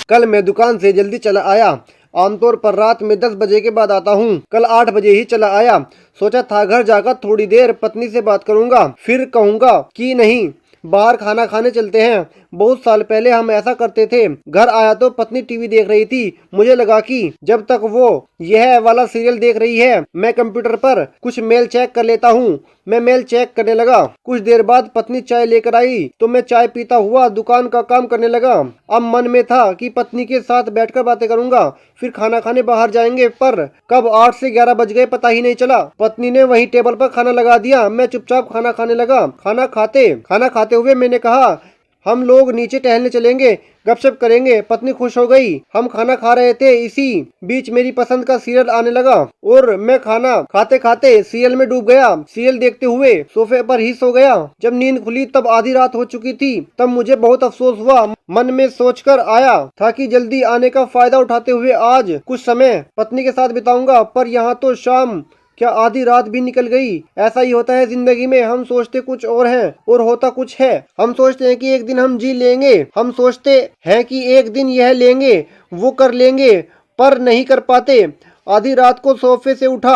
कल मैं दुकान से जल्दी चला आया। आमतौर पर रात में 10 बजे के बाद आता हूँ। कल 8 बजे ही चला आया। सोचा था घर जाकर थोड़ी देर पत्नी से बात करूंगा, फिर कहूंगा कि नहीं, बाहर खाना खाने चलते हैं। बहुत साल पहले हम ऐसा करते थे। घर आया तो पत्नी टीवी देख रही थी। मुझे लगा कि जब तक वो यह वाला सीरियल देख रही है, मैं कंप्यूटर पर कुछ मेल चेक कर लेता हूँ। मैं मेल चेक करने लगा। कुछ देर बाद पत्नी चाय लेकर आई तो मैं चाय पीता हुआ दुकान का काम करने लगा। अब मन में था कि पत्नी के साथ बैठकर बातें करूंगा, फिर खाना खाने बाहर जाएंगे, पर कब 8 से 11 बज गए पता ही नहीं चला। पत्नी ने वहीं टेबल पर खाना लगा दिया। मैं चुपचाप खाना खाने लगा। खाना खाते हुए मैंने कहा, हम लोग नीचे टहलने चलेंगे, गपशप करेंगे। पत्नी खुश हो गई। हम खाना खा रहे थे, इसी बीच मेरी पसंद का सीरियल आने लगा और मैं खाना खाते खाते सीरियल में डूब गया। सीरियल देखते हुए सोफे पर ही सो गया। जब नींद खुली तब आधी रात हो चुकी थी। तब मुझे बहुत अफसोस हुआ। मन में सोचकर आया था कि जल्दी आने का फायदा उठाते हुए आज कुछ समय पत्नी के साथ बिताऊंगा, पर यहाँ तो शाम क्या आधी रात भी निकल गई। ऐसा ही होता है जिंदगी में। हम सोचते कुछ और हैं और होता कुछ है। हम सोचते हैं कि एक दिन हम जी लेंगे, हम सोचते हैं कि एक दिन यह लेंगे, वो कर लेंगे, पर नहीं कर पाते। आधी रात को सोफे से उठा,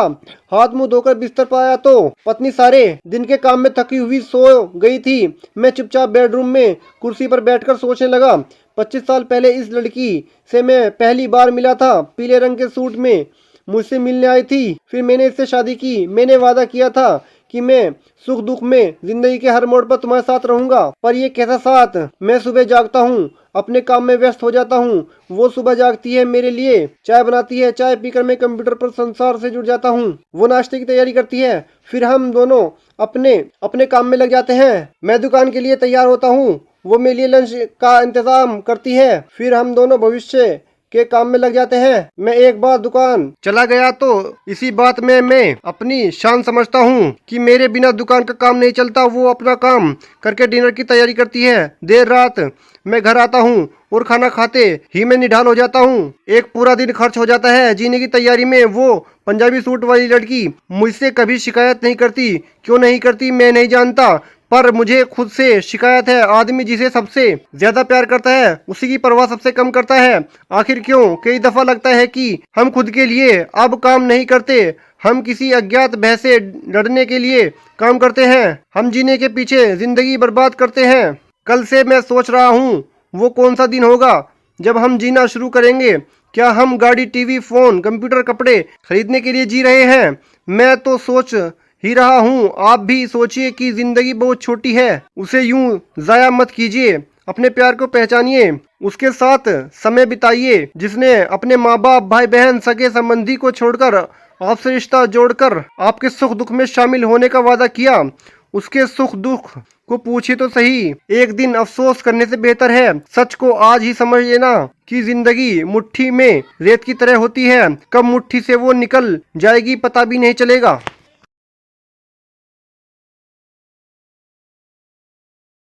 हाथ मुंह धोकर बिस्तर पर आया तो पत्नी सारे दिन के काम में थकी हुई सो गई थी। मैं चुपचाप बेडरूम में कुर्सी पर बैठकर सोचने लगा। 25 साल पहले इस लड़की से मैं पहली बार मिला था। पीले रंग के सूट में मुझसे मिलने आई थी। फिर मैंने इससे शादी की। मैंने वादा किया था कि मैं सुख दुख में जिंदगी के हर मोड़ पर तुम्हारे साथ रहूंगा। पर ये कैसा साथ। मैं सुबह जागता हूँ, अपने काम में व्यस्त हो जाता हूँ। वो सुबह जागती है, मेरे लिए चाय बनाती है। चाय पीकर मैं कंप्यूटर पर संसार से जुड़ जाता हूँ। वो नाश्ते की तैयारी करती है। फिर हम दोनों अपने अपने काम में लग जाते हैं। मैं दुकान के लिए तैयार होता हूँ, वो मेरे लिए लंच का इंतजाम करती है। फिर हम दोनों भविष्य के काम में लग जाते हैं। मैं एक बार दुकान चला गया तो इसी बात में मैं अपनी शान समझता हूँ कि मेरे बिना दुकान का काम नहीं चलता। वो अपना काम करके डिनर की तैयारी करती है। देर रात मैं घर आता हूँ और खाना खाते ही मैं निढाल हो जाता हूँ। एक पूरा दिन खर्च हो जाता है जीने की तैयारी में। वो पंजाबी सूट वाली लड़की मुझसे कभी शिकायत नहीं करती। क्यों नहीं करती मैं नहीं जानता, पर मुझे खुद से शिकायत है। आदमी जिसे सबसे ज्यादा प्यार करता है उसी की परवाह सबसे कम करता है। आखिर क्यों? कई दफा लगता है कि हम खुद के लिए अब काम नहीं करते, हम किसी अज्ञात भय से लड़ने के लिए काम करते हैं। हम जीने के पीछे जिंदगी बर्बाद करते हैं। कल से मैं सोच रहा हूँ वो कौन सा दिन होगा जब हम जीना शुरू करेंगे। क्या हम गाड़ी, टीवी, फोन, कंप्यूटर, कपड़े खरीदने के लिए जी रहे हैं? मैं तो सोच ही रहा हूँ। आप भी सोचिए कि जिंदगी बहुत छोटी है, उसे यूं जाया मत कीजिए। अपने प्यार को पहचानिए, उसके साथ समय बिताइए जिसने अपने माँ बाप, भाई बहन, सगे संबंधी को छोड़कर आपसे रिश्ता जोड़कर आपके सुख दुख में शामिल होने का वादा किया। उसके सुख दुख को पूछिए तो सही। एक दिन अफसोस करने से बेहतर है सच को आज ही समझ लेना कि जिंदगी मुट्ठी में रेत की तरह होती है। कब मुट्ठी से वो निकल जाएगी पता भी नहीं चलेगा।